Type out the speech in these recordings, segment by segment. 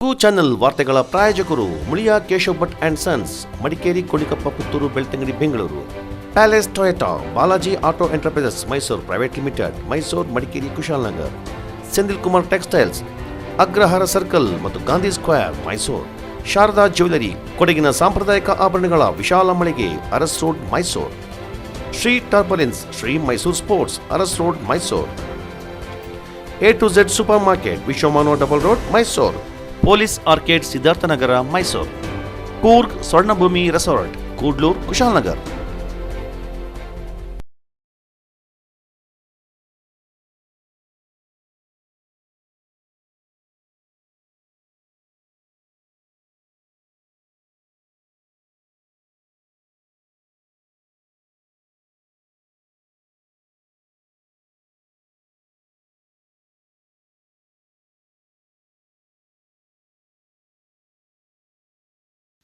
Channel ವಾರ್ತೆಗಳ ಪ್ರಾಯೋಜಕರು Muliya Keshav Bhat and sons, Madikeri, Kolikappa, Puttur, Belthangady, Bengaluru. Palace Toyota, Balaji auto enterprises Mysuru private limited, Mysuru, Madikeri, Kushalnagar. Senthil Kumar textiles, Agrahara circle ಮತ್ತು Gandhi square, Mysuru. Sharada jewellery, ಕೊಡಗಿನ ಸಾಂಪ್ರದಾಯಿಕ ಆಭರಣಗಳ ವಿಶಾಲ ಮಳಿಗೆ, Aras road, Mysuru. Shri tarpaulins, Shri Mysuru sports, Aras road, Mysuru. A to Z super market, Vishwamanava double road, Mysuru. Police arcade, Siddharthanagara, Mysuru. Coorg Swarnabhoomi resort, Kudlur, Kushalnagar.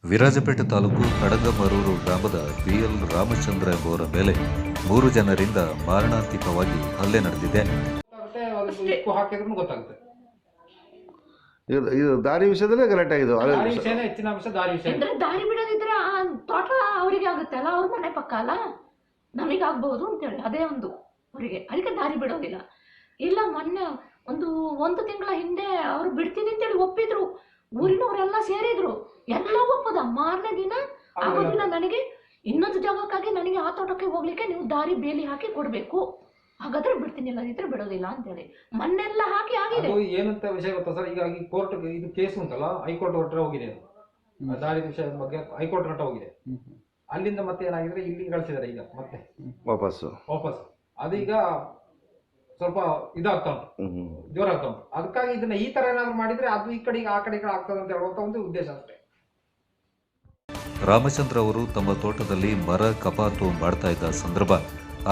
Virajpet taluk ಕಡಗಮರೂರು ಗ್ರಾಮದ ಬಿಎಲ್ ರಾಮಚಂದ್ರ ಎಂಬುವರ ಮೇಲೆ 3 ಜನರಿಂದ ಮಾರಣಾಂತಿಕವಾಗಿ ಹಲ್ಲೆ ನಡೆದಿದೆ. ಇದು ದಾರಿ ವಿಷಯದಲ್ಲೇ ಗಲಾಟೆ ಆಗಿದೆ. ದಾರಿ ಬಿಡೋದಿದ್ರೆ ಆ ತೋಟ ಅವರಿಗೆ ಆಗುತ್ತೆ ಅಲ್ಲ, ಅವ್ರ ಮನೆ ಪಕ್ಕ ಅಲ್ಲ, ನಮಗಾಗಬಹುದು ಅಂತೇಳಿ ಅದೇ ಒಂದು ಅವರಿಗೆ, ಅದಕ್ಕೆ ದಾರಿ ಬಿಡೋದಿಲ್ಲ. ಇಲ್ಲ, ಮೊನ್ನೆ ಒಂದು ತಿಂಗಳ ಹಿಂದೆ ಅವ್ರು ಬಿಡ್ತೀನಿ ಅಂತೇಳಿ ಒಪ್ಪಿದ್ರು, ಊರಿನವರೆಲ್ಲ ಸೇರಿದ್ರು, ಎಲ್ಲ ಒಪ್ಪದ. ಮಾರನೇ ದಿನ ಆಗೋದಿಲ್ಲ, ನನಗೆ ಇನ್ನೊಂದು ಜಾಗಕ್ಕಾಗಿ ನನಗೆ ಆ ತೋಟಕ್ಕೆ ಹೋಗ್ಲಿಕ್ಕೆ ನೀವು ದಾರಿ ಬೇಲಿ ಹಾಕಿ ಕೊಡ್ಬೇಕು, ಹಾಗಾದ್ರೆ ಬಿಡ್ತೀನಿ, ಇಲ್ಲದಿದ್ರೆ ಬಿಡೋದಿಲ್ಲ ಅಂತೇಳಿ ಮಣ್ಣೆಲ್ಲ ಹಾಕಿ ಆಗಿದೆ. ಏನಂತ ವಿಷಯ ಗೊತ್ತಾ ಸರ್, ಈಗ ಕೋರ್ಟ್ ಇದು ಕೇಸ್ ಉಂಟಲ್ಲ, ಹೈಕೋರ್ಟ್ ಹೊರಟ್ರೆ ಹೋಗಿದೆ, ದಾರಿ ವಿಷಯದ ಬಗ್ಗೆ ಹೈಕೋರ್ಟ್ ಹೊರಟ ಹೋಗಿದೆ. ಅಲ್ಲಿಂದ ಮತ್ತೆ ಏನಾಗಿದ್ರೆ ಇಲ್ಲಿ ಕಳಿಸಿದ್ದಾರೆ, ಈಗ ಮತ್ತೆ ವಾಪಸ್ ಅದೀಗ ಸ್ವಲ್ಪ ಇದಾಗ್ತಾ ಉಂಟು, ಜೋರಾಗ್ತಾ ಉಂಟು. ಅದಕ್ಕಾಗಿ ಇದನ್ನ ಈ ತರ ಏನಾದ್ರು ಮಾಡಿದ್ರೆ ಅದು ಈ ಕಡೆಗೆ ಆ ಕಡೆ ಆಗ್ತದೆ ಅಂತ ಹೇಳುವಂತ ಒಂದು ಉದ್ದೇಶ ಅಷ್ಟೇ. ರಾಮಚಂದ್ರ ಅವರು ತಮ್ಮ ತೋಟದಲ್ಲಿ ಮರ ಕಪಾತು ಮಾಡ್ತಾ ಇದ್ದ ಸಂದರ್ಭ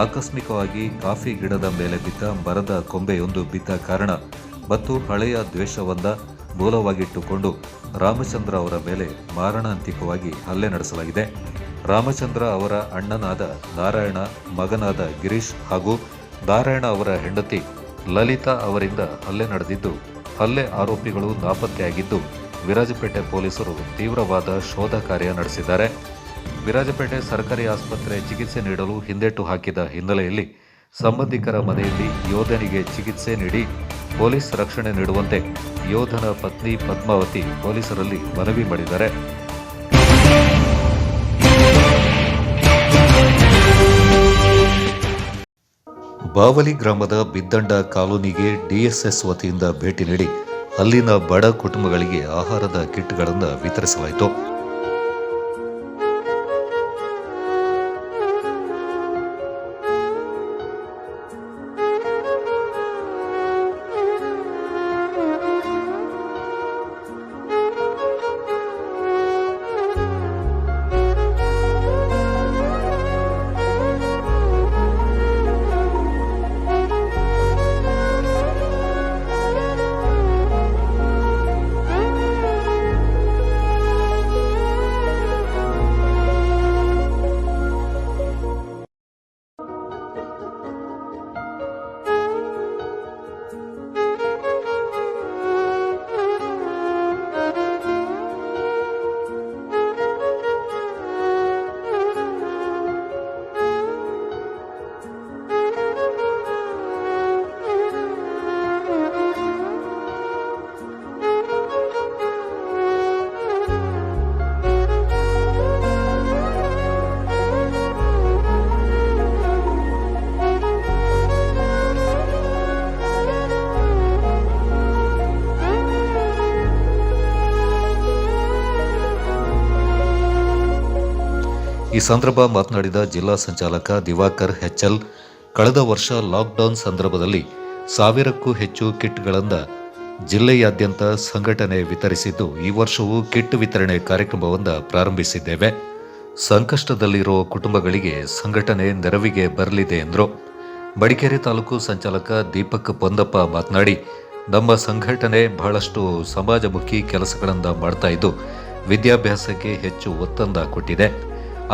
ಆಕಸ್ಮಿಕವಾಗಿ ಕಾಫಿ ಗಿಡದ ಮೇಲೆ ಬಿದ್ದ ಮರದ ಕೊಂಬೆಯೊಂದು ಬಿದ್ದ ಕಾರಣ ಮತ್ತು ಹಳೆಯ ದ್ವೇಷವನ್ನ ಮೂಲವಾಗಿಟ್ಟುಕೊಂಡು ರಾಮಚಂದ್ರ ಅವರ ಮೇಲೆ ಮಾರಣಾಂತಿಕವಾಗಿ ಹಲ್ಲೆ ನಡೆಸಲಾಗಿದೆ. ರಾಮಚಂದ್ರ ಅವರ ಅಣ್ಣನಾದ ನಾರಾಯಣ, ಮಗನಾದ ಗಿರೀಶ್ ಹಾಗೂ ನಾರಾಯಣ ಅವರ ಹೆಂಡತಿ ಲಲಿತಾ ಅವರಿಂದ ಹಲ್ಲೆ ನಡೆದಿದ್ದು, ಹಲ್ಲೆ ಆರೋಪಿಗಳು ನಾಪತ್ತೆಯಾಗಿದ್ದು ವಿರಾಜಪೇಟೆ ಪೊಲೀಸರು ತೀವ್ರವಾದ ಶೋಧ ಕಾರ್ಯ ನಡೆಸಿದ್ದಾರೆ. ವಿರಾಜಪೇಟೆ ಸರ್ಕಾರಿ ಆಸ್ಪತ್ರೆ ಚಿಕಿತ್ಸೆ ನೀಡಲು ಹಿಂದೇಟು ಹಾಕಿದ ಹಿನ್ನೆಲೆಯಲ್ಲಿ ಸಂಬಂಧಿಕರ ಮನೆಯಲ್ಲಿ ಯೋಧನಿಗೆ ಚಿಕಿತ್ಸೆ ನೀಡಿ ಪೊಲೀಸ್ ರಕ್ಷಣೆ ನೀಡುವಂತೆ ಯೋಧನ ಪತ್ನಿ ಪದ್ಮಾವತಿ ಪೊಲೀಸರಲ್ಲಿ ಮನವಿ ಮಾಡಿದ್ದಾರೆ. ಬಾವಲಿ ಗ್ರಾಮದ ಬಿದ್ದಂಡ ಕಾಲೋನಿಗೆ ಡಿಎಸ್ಎಸ್ ವತಿಯಿಂದ ಭೇಟಿ ನೀಡಿ ಅಲ್ಲಿನ ಬಡ ಕುಟುಂಬಗಳಿಗೆ ಆಹಾರದ ಕಿಟ್ಗಳನ್ನು ವಿತರಿಸಲಾಯಿತು. ಈ ಸಂದರ್ಭ ಮಾತನಾಡಿದ ಜಿಲ್ಲಾ ಸಂಚಾಲಕ ದಿವಾಕರ್ ಹೆಚ್ಎಲ್, ಕಳೆದ ವರ್ಷ ಲಾಕ್ಡೌನ್ ಸಂದರ್ಭದಲ್ಲಿ 1000ಕ್ಕೂ ಹೆಚ್ಚು ಕಿಟ್ಗಳನ್ನು ಜಿಲ್ಲೆಯಾದ್ಯಂತ ಸಂಘಟನೆ ವಿತರಿಸಿದ್ದು, ಈ ವರ್ಷವೂ ಕಿಟ್ ವಿತರಣೆ ಕಾರ್ಯಕ್ರಮವನ್ನು ಪ್ರಾರಂಭಿಸಿದ್ದೇವೆ. ಸಂಕಷ್ಟದಲ್ಲಿರುವ ಕುಟುಂಬಗಳಿಗೆ ಸಂಘಟನೆ ನೆರವಿಗೆ ಬರಲಿದೆ ಎಂದರು. ಮಡಿಕೇರಿ ತಾಲೂಕು ಸಂಚಾಲಕ ದೀಪಕ್ ಪೊಂದಪ್ಪ ಮಾತನಾಡಿ, ನಮ್ಮ ಸಂಘಟನೆ ಬಹಳಷ್ಟು ಸಮಾಜಮುಖಿ ಕೆಲಸಗಳನ್ನು ಮಾಡ್ತಾ ಇದ್ದು ವಿದ್ಯಾಭ್ಯಾಸಕ್ಕೆ ಹೆಚ್ಚು ಒತ್ತನ್ನು ಕೊಟ್ಟಿದೆ.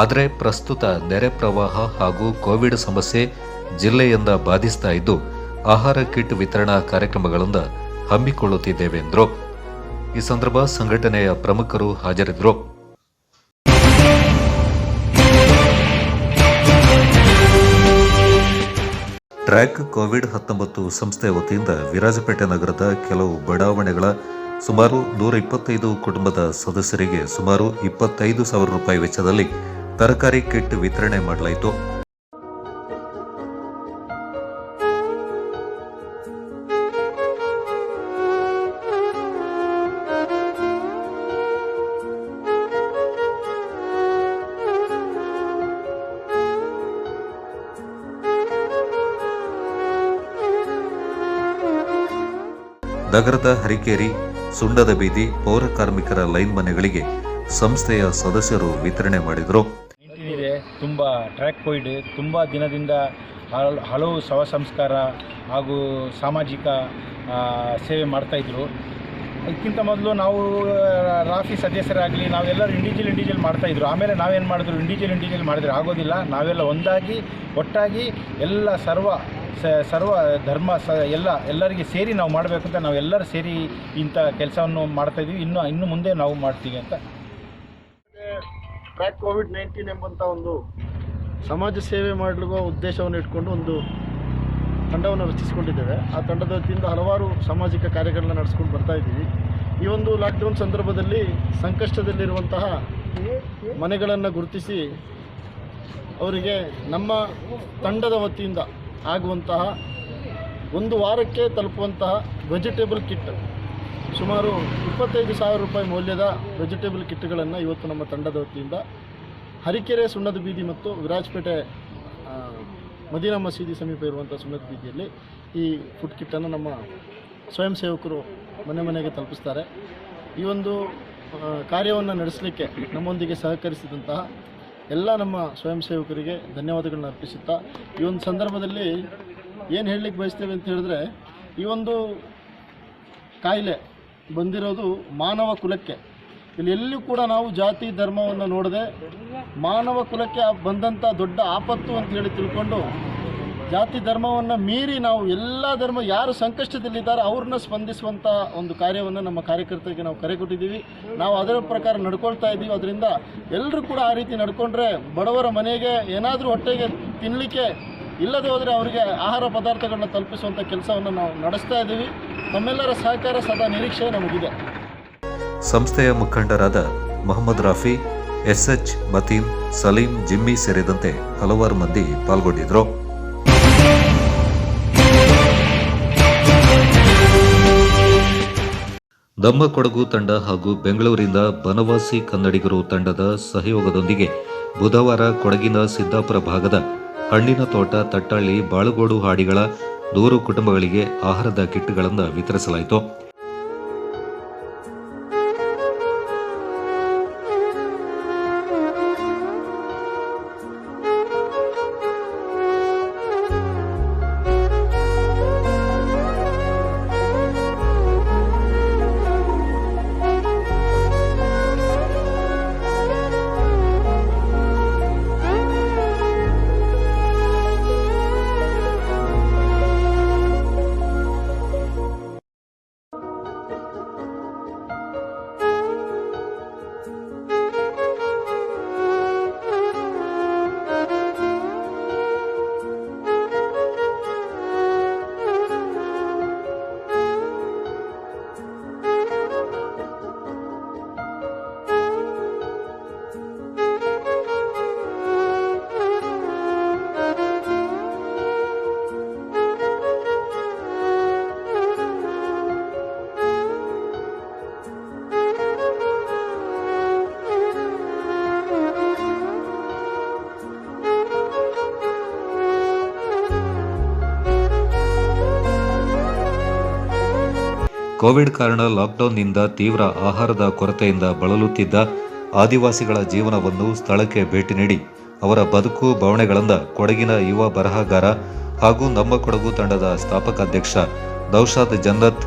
ಆದರೆ ಪ್ರಸ್ತುತ ನೆರೆ ಪ್ರವಾಹ ಹಾಗೂ ಕೋವಿಡ್ ಸಮಸ್ಯೆ ಜಿಲ್ಲೆಯಿಂದ ಬಾಧಿಸ್ತಾ ಇದ್ದು ಆಹಾರ ಕಿಟ್ ವಿತರಣಾ ಕಾರ್ಯಕ್ರಮಗಳನ್ನು ಹಮ್ಮಿಕೊಳ್ಳುತ್ತಿದ್ದೇವೆ ಎಂದರು. ಈ ಸಂದರ್ಭ ಸಂಘಟನೆಯ ಪ್ರಮುಖರು ಹಾಜರಿದ್ದರು. ಟ್ರ್ಯಾಕ್ ಕೋವಿಡ್-19 ಸಂಸ್ಥೆ ವತಿಯಿಂದ ವಿರಾಜಪೇಟೆ ನಗರದ ಕೆಲವು ಬಡಾವಣೆಗಳ ಸುಮಾರು 125 ಕುಟುಂಬದ ಸದಸ್ಯರಿಗೆ ಸುಮಾರು 25,000 ರೂಪಾಯಿ ವೆಚ್ಚದಲ್ಲಿ ತರಕಾರಿ ಕಿಟ್ ವಿತರಣೆ ಮಾಡಲಾಯಿತು. ನಗರದ ಹರಿಕೇರಿ, ಸುಂಡದ ಬೀದಿ ಪೌರ ಕಾರ್ಮಿಕರ ಲೈನ್ ಮನೆಗಳಿಗೆ ಸಂಸ್ಥೆಯ ಸದಸ್ಯರು ವಿತರಣೆ ಮಾಡಿದರು. ಇದೆ ತುಂಬ ಟ್ರ್ಯಾಕ್ ಕೋವಿಡ್ ತುಂಬ ದಿನದಿಂದ ಹಲವು ಶವ ಸಂಸ್ಕಾರ ಹಾಗೂ ಸಾಮಾಜಿಕ ಸೇವೆ ಮಾಡ್ತಾಯಿದ್ರು. ಇದಕ್ಕಿಂತ ಮೊದಲು ನಾವು ರಾಫಿ ಸದಸ್ಯರಾಗಲಿ ನಾವೆಲ್ಲರೂ ಇಂಡಿವಿಜುವಲ್ ಮಾಡ್ತಾಯಿದ್ರು. ಆಮೇಲೆ ನಾವೇನು ಮಾಡಿದ್ರು, ಇಂಡಿವಿಜುವಲ್ ಮಾಡಿದ್ರೆ ಆಗೋದಿಲ್ಲ, ನಾವೆಲ್ಲ ಒಂದಾಗಿ ಒಟ್ಟಾಗಿ ಎಲ್ಲ ಸರ್ವ ಧರ್ಮ ಎಲ್ಲರಿಗೆ ಸೇರಿ ನಾವು ಮಾಡಬೇಕು ಅಂತ ನಾವೆಲ್ಲರೂ ಸೇರಿ ಇಂಥ ಕೆಲಸವನ್ನು ಮಾಡ್ತಾಯಿದ್ದೀವಿ. ಇನ್ನು ಮುಂದೆ ನಾವು ಮಾಡ್ತೀವಿ ಅಂತ. ಟ್ರ್ಯಾಕ್ ಕೋವಿಡ್-19 ಎಂಬಂಥ ಒಂದು ಸಮಾಜ ಸೇವೆ ಮಾಡುವ ಉದ್ದೇಶವನ್ನು ಇಟ್ಕೊಂಡು ಒಂದು ತಂಡವನ್ನು ರಚಿಸಿಕೊಂಡಿದ್ದೇವೆ. ಆ ತಂಡದ ವತಿಯಿಂದ ಹಲವಾರು ಸಾಮಾಜಿಕ ಕಾರ್ಯಗಳನ್ನು ನಡೆಸ್ಕೊಂಡು ಬರ್ತಾ ಇದ್ದೀವಿ. ಈ ಒಂದು ಲಾಕ್ಡೌನ್ ಸಂದರ್ಭದಲ್ಲಿ ಸಂಕಷ್ಟದಲ್ಲಿರುವಂತಹ ಮನೆಗಳನ್ನು ಗುರುತಿಸಿ ಅವರಿಗೆ ನಮ್ಮ ತಂಡದ ವತಿಯಿಂದ ಆಗುವಂತಹ ಒಂದು ವಾರಕ್ಕೆ ತಲುಪುವಂತಹ ವೆಜಿಟೇಬಲ್ ಕಿಟ್ ಸುಮಾರು 25,000 ರೂಪಾಯಿ ಮೌಲ್ಯದ ವೆಜಿಟೇಬಲ್ ಕಿಟ್ಗಳನ್ನು ಇವತ್ತು ನಮ್ಮ ತಂಡದ ವತಿಯಿಂದ ಹರಿಕೆರೆ ಸುಣ್ಣದ ಬೀದಿ ಮತ್ತು ವಿರಾಜಪೇಟೆ ಮದೀನಾ ಮಸೀದಿ ಸಮೀಪ ಇರುವಂಥ ಸುಣ್ಣದ ಬೀದಿಯಲ್ಲಿ ಈ ಫುಡ್ ಕಿಟ್ಟನ್ನು ನಮ್ಮ ಸ್ವಯಂ ಸೇವಕರು ಮನೆ ಮನೆಗೆ ತಲುಪಿಸ್ತಾರೆ. ಈ ಒಂದು ಕಾರ್ಯವನ್ನು ನಡೆಸಲಿಕ್ಕೆ ನಮ್ಮೊಂದಿಗೆ ಸಹಕರಿಸಿದಂತಹ ಎಲ್ಲ ನಮ್ಮ ಸ್ವಯಂ ಸೇವಕರಿಗೆ ಧನ್ಯವಾದಗಳನ್ನ ಅರ್ಪಿಸುತ್ತಾ, ಈ ಒಂದು ಸಂದರ್ಭದಲ್ಲಿ ಏನು ಹೇಳಲಿಕ್ಕೆ ಬಯಸ್ತೇವೆ ಅಂತ ಹೇಳಿದ್ರೆ, ಈ ಒಂದು ಕಾಯಿಲೆ ಬಂದಿರೋದು ಮಾನವ ಕುಲಕ್ಕೆ. ಇಲ್ಲಿ ಎಲ್ಲಿಯೂ ಕೂಡ ನಾವು ಜಾತಿ ಧರ್ಮವನ್ನು ನೋಡದೆ ಮಾನವ ಕುಲಕ್ಕೆ ಬಂದಂಥ ದೊಡ್ಡ ಆಪತ್ತು ಅಂತ ಹೇಳಿ ತಿಳ್ಕೊಂಡು ಜಾತಿ ಧರ್ಮವನ್ನು ಮೀರಿ ನಾವು ಎಲ್ಲ ಧರ್ಮ ಯಾರು ಸಂಕಷ್ಟದಲ್ಲಿದ್ದಾರೆ ಅವ್ರನ್ನ ಸ್ಪಂದಿಸುವಂಥ ಒಂದು ಕಾರ್ಯವನ್ನು ನಮ್ಮ ಕಾರ್ಯಕರ್ತರಿಗೆ ನಾವು ಕರೆ ಕೊಟ್ಟಿದ್ದೀವಿ. ನಾವು ಅದರ ಪ್ರಕಾರ ನಡ್ಕೊಳ್ತಾ ಇದ್ದೀವಿ. ಅದರಿಂದ ಎಲ್ಲರೂ ಕೂಡ ಆ ರೀತಿ ನಡ್ಕೊಂಡ್ರೆ ಬಡವರ ಮನೆಗೆ ಏನಾದರೂ ಹೊಟ್ಟೆಗೆ ತಿನ್ನಲಿಕ್ಕೆ ಇಲ್ಲದೆ ಹೋದರೆ ಅವರಿಗೆ ಆಹಾರ ಪದಾರ್ಥಗಳನ್ನ ತಲುಪಿಸುವಂಥ ಕೆಲಸವನ್ನು ನಾವು ನಡೆಸ್ತಾ ಇದ್ದೀವಿ. ತಮ್ಮೆಲ್ಲರ ಸಹಕಾರ ಸದಾ ನಿರೀಕ್ಷೆ ನಮಗಿದೆ. ಸಂಸ್ಥೆಯ ಮುಖಂಡರಾದ ಮೊಹಮ್ಮದ್ ರಾಫಿ, ಎಸ್ಎಚ್ ಮತೀನ್, ಸಲೀಂ, ಜಿಮ್ಮಿ ಸೇರಿದಂತೆ ಹಲವಾರು ಮಂದಿ ಪಾಲ್ಗೊಂಡಿದ್ದರು. ನಮ್ಮ ಕೊಡಗು ತಂಡ ಹಾಗೂ ಬೆಂಗಳೂರಿನ ಬನವಾಸಿ ಕನ್ನಡಿಗರು ತಂಡದ ಸಹಯೋಗದೊಂದಿಗೆ ಬುಧವಾರ ಕೊಡಗಿನ ಸಿದ್ದಾಪುರ ಭಾಗದ ಹಣ್ಣಿನ ತೋಟ, ತಟ್ಟಳ್ಳಿ, ಬಾಳುಗೋಡು ಹಾಡಿಗಳ 100 ಕುಟುಂಬಗಳಿಗೆ ಆಹಾರದ ಕಿಟ್ಗಳನ್ನು ವಿತರಿಸಲಾಯಿತು. ಕೋವಿಡ್ ಕಾರಣ ಲಾಕ್ಡೌನ್ನಿಂದ ತೀವ್ರ ಆಹಾರದ ಕೊರತೆಯಿಂದ ಬಳಲುತ್ತಿದ್ದ ಆದಿವಾಸಿಗಳ ಜೀವನವನ್ನು ಸ್ಥಳಕ್ಕೆ ಭೇಟಿ ನೀಡಿ ಅವರ ಬದುಕು ಬವಣೆಗಳಿಂದ ಕೊಡಗಿನ ಯುವ ಬರಹಗಾರ ಹಾಗೂ ನಮ್ಮ ಕೊಡಗು ತಂಡದ ಸ್ಥಾಪಕ ಅಧ್ಯಕ್ಷ ನೌಶಾದ್ ಜನ್ನತ್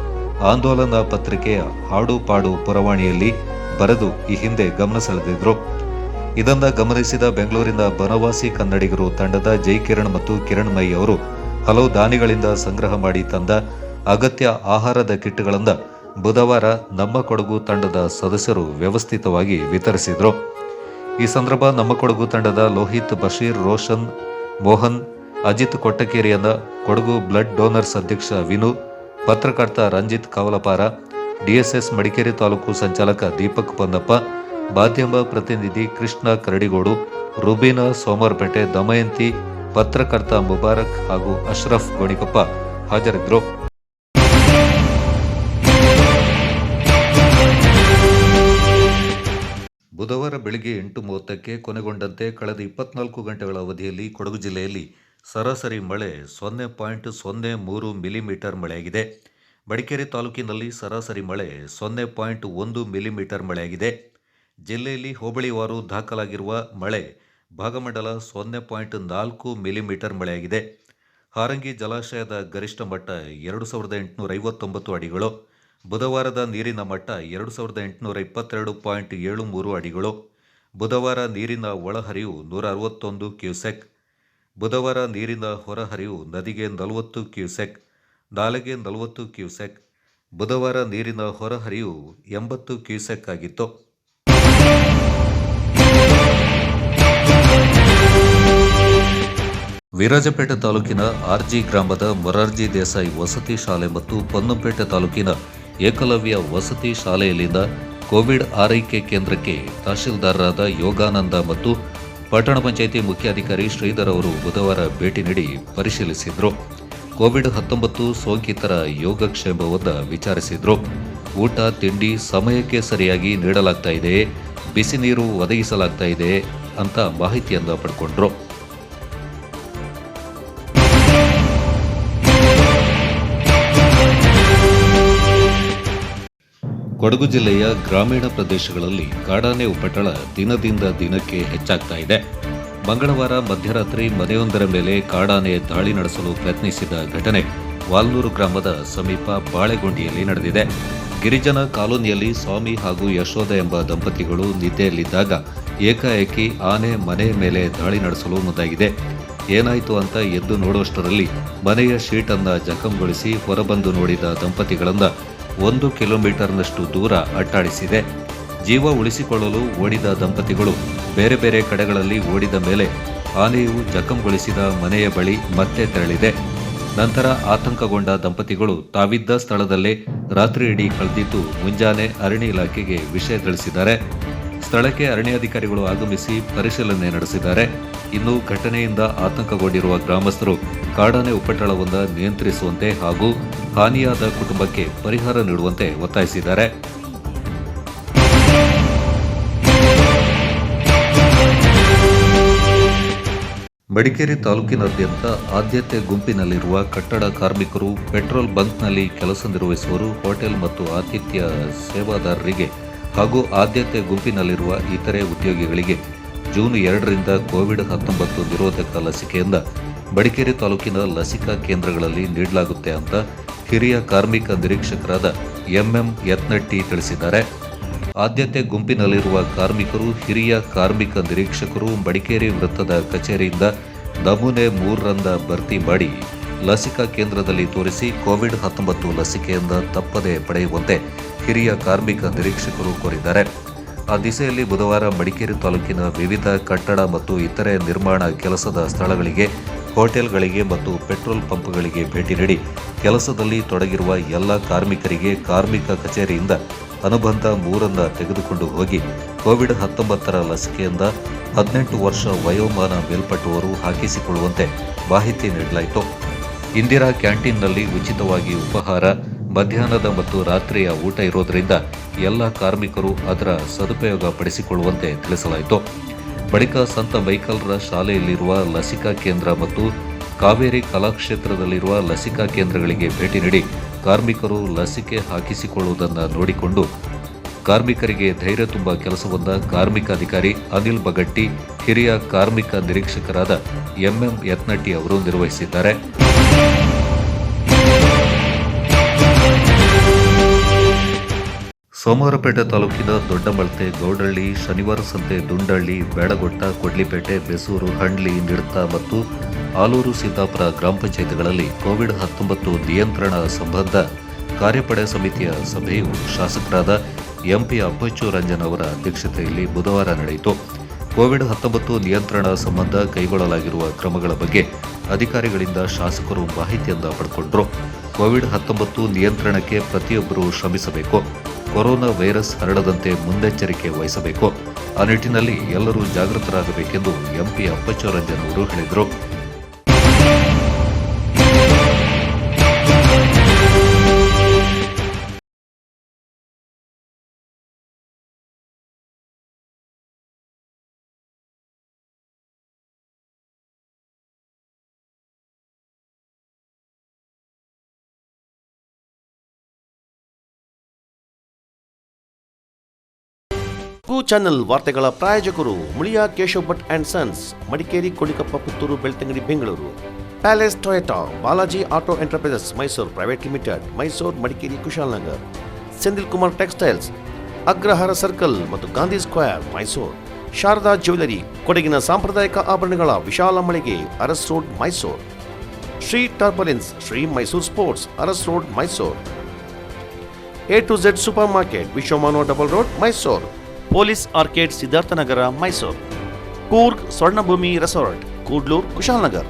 ಆಂದೋಲನ ಪತ್ರಿಕೆಯ ಹಾಡು ಪಾಡು ಪುರವಾಣಿಯಲ್ಲಿ ಬರೆದು ಈ ಹಿಂದೆ ಗಮನ ಸೆಳೆದಿದ್ರು. ಇದನ್ನು ಗಮನಿಸಿದ ಬೆಂಗಳೂರಿನ ಬನವಾಸಿ ಕನ್ನಡಿಗರು ತಂಡದ ಜೈ ಕಿರಣ್ ಮತ್ತು ಕಿರಣ್ ಮೈ ಅವರು ಹಲವು ದಾನಿಗಳಿಂದ ಸಂಗ್ರಹ ಮಾಡಿ ತಂದ ಅಗತ್ಯ ಆಹಾರದ ಕಿಟ್ಗಳಿಂದ ಬುಧವಾರ ನಮ್ಮ ಕೊಡಗು ತಂಡದ ಸದಸ್ಯರು ವ್ಯವಸ್ಥಿತವಾಗಿ ವಿತರಿಸಿದರು. ಈ ಸಂದರ್ಭ ನಮ್ಮ ಕೊಡಗು ತಂಡದ ಲೋಹಿತ್, ಬಶೀರ್, ರೋಷನ್, ಮೋಹನ್, ಅಜಿತ್ ಕೊಟ್ಟಕೇರಿಯನ್ನ, ಕೊಡಗು ಬ್ಲಡ್ ಡೋನರ್ಸ್ ಅಧ್ಯಕ್ಷ ವಿನು, ಪತ್ರಕರ್ತ ರಂಜಿತ್ ಕವಲಪಾರ, ಡಿಎಸ್ಎಸ್ ಮಡಿಕೇರಿ ತಾಲೂಕು ಸಂಚಾಲಕ ದೀಪಕ್ ಪೊನ್ನಪ್ಪ, ಮಾಧ್ಯಮ ಪ್ರತಿನಿಧಿ ಕೃಷ್ಣ ಕರಡಿಗೋಡು, ರುಬೀನಾ ಸೋಮವಾರಪೇಟೆ, ದಮಯಂತಿ, ಪತ್ರಕರ್ತ ಮುಬಾರಕ್ ಹಾಗೂ ಅಶ್ರಫ್ ಗೋಣಿಕೊಪ್ಪ ಹಾಜರಿದ್ದರು. ಬುಧವಾರ ಬೆಳಗ್ಗೆ 8:30ಕ್ಕೆ ಕೊನೆಗೊಂಡಂತೆ ಕಳೆದ 24 ಗಂಟೆಗಳ ಅವಧಿಯಲ್ಲಿ ಕೊಡಗು ಜಿಲ್ಲೆಯಲ್ಲಿ ಸರಾಸರಿ ಮಳೆ 0.03 ಮಿಲಿಮೀಟರ್ ಮಳೆಯಾಗಿದೆ. ಮಡಿಕೇರಿ ತಾಲೂಕಿನಲ್ಲಿ ಸರಾಸರಿ ಮಳೆ 0.1 ಮಿಲಿಮೀಟರ್ ಮಳೆಯಾಗಿದೆ. ಜಿಲ್ಲೆಯಲ್ಲಿ ಹೋಬಳಿವಾರು ದಾಖಲಾಗಿರುವ ಮಳೆ ಭಾಗಮಂಡಲ 0.4 ಮಿಲಿಮೀಟರ್ ಮಳೆಯಾಗಿದೆ. ಹಾರಂಗಿ ಜಲಾಶಯದ ಗರಿಷ್ಠ ಮಟ್ಟ 2859 ಅಡಿಗಳು. ಬುಧವಾರದ ನೀರಿನ ಮಟ್ಟ 2822.73 ಅಡಿಗಳು. ಬುಧವಾರ ನೀರಿನ ಒಳಹರಿವು 161 ಕ್ಯೂಸೆಕ್. ಬುಧವಾರ ನೀರಿನ ಹೊರಹರಿವು ನದಿಗೆ 40 ಕ್ಯೂಸೆಕ್, ನಾಲೆಗೆ 40 ಕ್ಯೂಸೆಕ್. ಬುಧವಾರ ನೀರಿನ ಹೊರಹರಿವು 80 ಕ್ಯೂಸೆಕ್ ಆಗಿತ್ತು. ವಿರಾಜಪೇಟೆ ತಾಲೂಕಿನ ಆರ್ಜಿ ಗ್ರಾಮದ ಮೊರಾರ್ಜಿ ದೇಸಾಯಿ ವಸತಿ ಶಾಲೆ ಮತ್ತು ಪೊನ್ನಂಪೇಟೆ ತಾಲೂಕಿನ ಏಕಲವ್ಯ ವಸತಿ ಶಾಲೆಯಲ್ಲಿನ ಕೋವಿಡ್ ಆರೈಕೆ ಕೇಂದ್ರಕ್ಕೆ ತಹಶೀಲ್ದಾರರಾದ ಯೋಗಾನಂದ ಮತ್ತು ಪಟ್ಟಣ ಪಂಚಾಯಿತಿ ಮುಖ್ಯಾಧಿಕಾರಿ ಶ್ರೀಧರ್ ಅವರು ಬುಧವಾರ ಭೇಟಿ ನೀಡಿ ಪರಿಶೀಲಿಸಿದರು. ಕೋವಿಡ್-19 ಸೋಂಕಿತರ ಯೋಗಕ್ಷೇಮವನ್ನು ವಿಚಾರಿಸಿದರು. ಊಟ ತಿಂಡಿ ಸಮಯಕ್ಕೆ ಸರಿಯಾಗಿ ನೀಡಲಾಗ್ತಾ ಇದೆಯೇ, ಬಿಸಿ ನೀರು ಒದಗಿಸಲಾಗ್ತಾ ಇದೆಯೇ ಅಂತ ಮಾಹಿತಿಯನ್ನು ಪಡ್ಕೊಂಡ್ರು. ಕೊಡಗು ಜಿಲ್ಲೆಯ ಗ್ರಾಮೀಣ ಪ್ರದೇಶಗಳಲ್ಲಿ ಕಾಡಾನೆ ಉಪಟಳ ದಿನದಿಂದ ದಿನಕ್ಕೆ ಹೆಚ್ಚಾಗ್ತಾ ಇದೆ. ಮಂಗಳವಾರ ಮಧ್ಯರಾತ್ರಿ ಮನೆಯೊಂದರ ಮೇಲೆ ಕಾಡಾನೆ ದಾಳಿ ನಡೆಸಲು ಪ್ರಯತ್ನಿಸಿದ ಘಟನೆ ವಾಲ್ನೂರು ಗ್ರಾಮದ ಸಮೀಪ ಬಾಳೆಗೊಂಡಿಯಲ್ಲಿ ನಡೆದಿದೆ. ಗಿರಿಜನ ಕಾಲೋನಿಯಲ್ಲಿ ಸ್ವಾಮಿ ಹಾಗೂ ಯಶೋಧ ಎಂಬ ದಂಪತಿಗಳು ನಿದ್ದೆಯಲ್ಲಿದ್ದಾಗ ಏಕಾಏಕಿ ಆನೆ ಮನೆಯ ಮೇಲೆ ದಾಳಿ ನಡೆಸಲು ಮುಂದಾಗಿದೆ. ಏನಾಯಿತು ಅಂತ ಎದ್ದು ನೋಡುವಷ್ಟರಲ್ಲಿ ಮನೆಯ ಶೀಟನ್ನು ಜಖಂಗೊಳಿಸಿ ಹೊರಬಂದು ನೋಡಿದ ದಂಪತಿಗಳನ್ನು 1 ಕಿಲೋಮೀಟರ್ನಷ್ಟು ದೂರ ಅಟ್ಟಾಡಿಸಿದೆ. ಜೀವ ಉಳಿಸಿಕೊಳ್ಳಲು ಓಡಿದ ದಂಪತಿಗಳು ಬೇರೆ ಬೇರೆ ಕಡೆಗಳಲ್ಲಿ ಓಡಿದ ಮೇಲೆ ಆನೆಯು ಜಖಂಗೊಳಿಸಿದ ಮನೆಯ ಬಳಿ ಮತ್ತೆ ತೆರಳಿದೆ. ನಂತರ ಆತಂಕಗೊಂಡ ದಂಪತಿಗಳು ತಾವಿದ್ದ ಸ್ಥಳದಲ್ಲೇ ರಾತ್ರಿ ಇಡೀ ಕಳೆದಿದ್ದು ಮುಂಜಾನೆ ಅರಣ್ಯ ಇಲಾಖೆಗೆ ವಿಷಯ ತಿಳಿಸಿದ್ದಾರೆ. ಸ್ಥಳಕ್ಕೆ ಅರಣ್ಯಾಧಿಕಾರಿಗಳು ಆಗಮಿಸಿ ಪರಿಶೀಲನೆ ನಡೆಸಿದ್ದಾರೆ. ಇನ್ನು ಘಟನೆಯಿಂದ ಆತಂಕಗೊಂಡಿರುವ ಗ್ರಾಮಸ್ಥರು ಕಾಡಾನೆ ಉಪಟಳವನ್ನು ನಿಯಂತ್ರಿಸುವಂತೆ ಹಾಗೂ ಹಾನಿಯಾದ ಕುಟುಂಬಕ್ಕೆ ಪರಿಹಾರ ನೀಡುವಂತೆ ಒತ್ತಾಯಿಸಿದ್ದಾರೆ. ಮಡಿಕೇರಿ ತಾಲೂಕಿನಾದ್ಯಂತ ಆದ್ಯತೆ ಗುಂಪಿನಲ್ಲಿರುವ ಕಟ್ಟಡ ಕಾರ್ಮಿಕರು, ಪೆಟ್ರೋಲ್ ಬಂಕ್ನಲ್ಲಿ ಕೆಲಸ ನಿರ್ವಹಿಸುವವರು, ಹೋಟೆಲ್ ಮತ್ತು ಆತಿಥ್ಯ ಸೇವಾದಾರರಿಗೆ ಹಾಗೂ ಆದ್ಯತೆ ಗುಂಪಿನಲ್ಲಿರುವ ಇತರೆ ಉದ್ಯೋಗಿಗಳಿಗೆ ಜೂನ್ 2ರಿಂದ ಕೋವಿಡ್-19 ನಿರೋಧಕ ಲಸಿಕೆಯಿಂದ ಮಡಿಕೇರಿ ತಾಲೂಕಿನ ಲಸಿಕಾ ಕೇಂದ್ರಗಳಲ್ಲಿ ನೀಡಲಾಗುತ್ತೆ ಅಂತ ಹಿರಿಯ ಕಾರ್ಮಿಕ ನಿರೀಕ್ಷಕರಾದ ಎಂಎಂ ಯತ್ನಟ್ಟಿ ತಿಳಿಸಿದ್ದಾರೆ. ಆದ್ಯತೆ ಗುಂಪಿನಲ್ಲಿರುವ ಕಾರ್ಮಿಕರು, ಹಿರಿಯ ಕಾರ್ಮಿಕ ನಿರೀಕ್ಷಕರು ಮಡಿಕೇರಿ ವೃತ್ತದ ಕಚೇರಿಯಿಂದ ನಮೂನೆ 3ರಿಂದ ಭರ್ತಿ ಮಾಡಿ ಲಸಿಕಾ ಕೇಂದ್ರದಲ್ಲಿ ತೋರಿಸಿ ಕೋವಿಡ್-19 ಲಸಿಕೆಯಿಂದ ತಪ್ಪದೆ ಪಡೆಯುವಂತೆ ಹಿರಿಯ ಕಾರ್ಮಿಕ ನಿರೀಕ್ಷಕರು ಕೋರಿದ್ದಾರೆ. ಆ ದಿಸೆಯಲ್ಲಿ ಬುಧವಾರ ಮಡಿಕೇರಿ ತಾಲೂಕಿನ ವಿವಿಧ ಕಟ್ಟಡ ಮತ್ತು ಇತರೆ ನಿರ್ಮಾಣ ಕೆಲಸದ ಸ್ಥಳಗಳಿಗೆ, ಹೋಟೆಲ್ಗಳಿಗೆ ಮತ್ತು ಪೆಟ್ರೋಲ್ ಪಂಪ್ಗಳಿಗೆ ಭೇಟಿ ನೀಡಿ ಕೆಲಸದಲ್ಲಿ ತೊಡಗಿರುವ ಎಲ್ಲ ಕಾರ್ಮಿಕರಿಗೆ ಕಾರ್ಮಿಕ ಕಚೇರಿಯಿಂದ ಅನುಬಂಧ 3ನ್ನು ತೆಗೆದುಕೊಂಡು ಹೋಗಿ ಕೋವಿಡ್-19 ಲಸಿಕೆಯಿಂದ 18 ವರ್ಷ ವಯೋಮಾನ ಮೇಲ್ಪಟ್ಟವರು ಹಾಕಿಸಿಕೊಳ್ಳುವಂತೆ ಮಾಹಿತಿ ನೀಡಲಾಯಿತು. ಇಂದಿರಾ ಕ್ಯಾಂಟೀನ್ನಲ್ಲಿ ಉಚಿತವಾಗಿ ಉಪಹಾರ, ಮಧ್ಯಾಹ್ನದ ಮತ್ತು ರಾತ್ರಿಯ ಊಟ ಇರೋದರಿಂದ ಎಲ್ಲ ಕಾರ್ಮಿಕರು ಅದರ ಸದುಪಯೋಗ ಪಡಿಸಿಕೊಳ್ಳುವಂತೆ ತಿಳಿಸಲಾಯಿತು. ಬಳಿಕ ಸಂತ ಮೈಕಲ್ರ ಶಾಲೆಯಲ್ಲಿರುವ ಲಸಿಕಾ ಕೇಂದ್ರ ಮತ್ತು ಕಾವೇರಿ ಕಲಾಕ್ಷೇತ್ರದಲ್ಲಿರುವ ಲಸಿಕಾ ಕೇಂದ್ರಗಳಿಗೆ ಭೇಟಿ ನೀಡಿ ಕಾರ್ಮಿಕರು ಲಸಿಕೆ ಹಾಕಿಸಿಕೊಳ್ಳುವುದನ್ನು ನೋಡಿಕೊಂಡು ಕಾರ್ಮಿಕರಿಗೆ ಧೈರ್ಯ ತುಂಬ ಕೆಲಸವನ್ನು ಕಾರ್ಮಿಕ ಅಧಿಕಾರಿ ಅನಿಲ್ ಬಗಟ್ಟಿ, ಹಿರಿಯ ಕಾರ್ಮಿಕ ನಿರೀಕ್ಷಕರಾದ ಎಂಎಂ ಯತ್ನಟ್ಟಿ ಅವರು ನಿರ್ವಹಿಸಿದ್ದಾರೆ. ಸೋಮವಾರಪೇಟೆ ತಾಲೂಕಿನ ದೊಡ್ಡಮಳತೆ, ಗೌಡಳ್ಳಿ, ಶನಿವಾರ ಸಂತೆ, ದುಂಡಳ್ಳಿ, ಬೇಡಗೊಟ್ಟ, ಕೊಡ್ಲಿಪೇಟೆ, ಬೆಸೂರು, ಹಂಡ್ಲಿ, ನಿಡ್ತ ಮತ್ತು ಆಲೂರು ಸಿದ್ದಾಪುರ ಗ್ರಾಮ ಪಂಚಾಯಿತಿಗಳಲ್ಲಿ ಕೋವಿಡ್-19 ನಿಯಂತ್ರಣ ಸಂಬಂಧ ಕಾರ್ಯಪಡೆ ಸಮಿತಿಯ ಸಭೆಯು ಶಾಸಕರಾದ ಎಂಪಿ ಅಪ್ಪಚ್ಚು ರಂಜನ್ ಅವರ ಅಧ್ಯಕ್ಷತೆಯಲ್ಲಿ ಬುಧವಾರ ನಡೆಯಿತು. ಕೋವಿಡ್-19 ನಿಯಂತ್ರಣ ಸಂಬಂಧ ಕೈಗೊಳ್ಳಲಾಗಿರುವ ಕ್ರಮಗಳ ಬಗ್ಗೆ ಅಧಿಕಾರಿಗಳಿಂದ ಶಾಸಕರು ಮಾಹಿತಿಯನ್ನು ಪಡೆದುಕೊಂಡರು. ಕೋವಿಡ್-19 ನಿಯಂತ್ರಣಕ್ಕೆ ಪ್ರತಿಯೊಬ್ಬರೂ ಶ್ರಮಿಸಬೇಕು. ಕೊರೋನಾ ವೈರಸ್ ಹರಡದಂತೆ ಮುನ್ನೆಚ್ಚರಿಕೆ ವಹಿಸಬೇಕು. ಆ ನಿಟ್ಟಿನಲ್ಲಿ ಎಲ್ಲರೂ ಜಾಗೃತರಾಗಬೇಕೆಂದು ಎಂಪಿ ಅಪ್ಪಚ್ಚು ರಂಜನ್ ಅವರು ಹೇಳಿದರು. ಚಾನೆಲ್ ವಾರ್ತೆಗಳ ಪ್ರಾಯೋಜಕರು Muliya Keshav Bhat and sons, Madikeri, Kolikappa, Puttur, Belthangady, Bengaluru. Palace Toyota, Balaji auto enterprises Mysuru private limited, Mysuru, Madikeri, Kushalnagar. Senthil Kumar textiles, Agrahara circle ಮತ್ತು ಗಾಂಧಿ ಸ್ಕ್ವೇರ್, ಮೈಸೂರು. ಶಾರದಾ ಜ್ಯುವೆಲರಿ, ಕೊಡಗಿನ ಸಾಂಪ್ರದಾಯಿಕ ಆಭರಣಗಳ ವಿಶಾಲ ಮಳಿಗೆ, Aras road, Mysuru. Shri tarpaulins, Shri Mysuru sports, Aras road, Mysuru. A to Z super market, Vishwamanava double road, Mysuru. Police arcade, Siddharthanagara, Mysuru. Coorg Swarnabhoomi resort, Kudlur, Kushalnagar.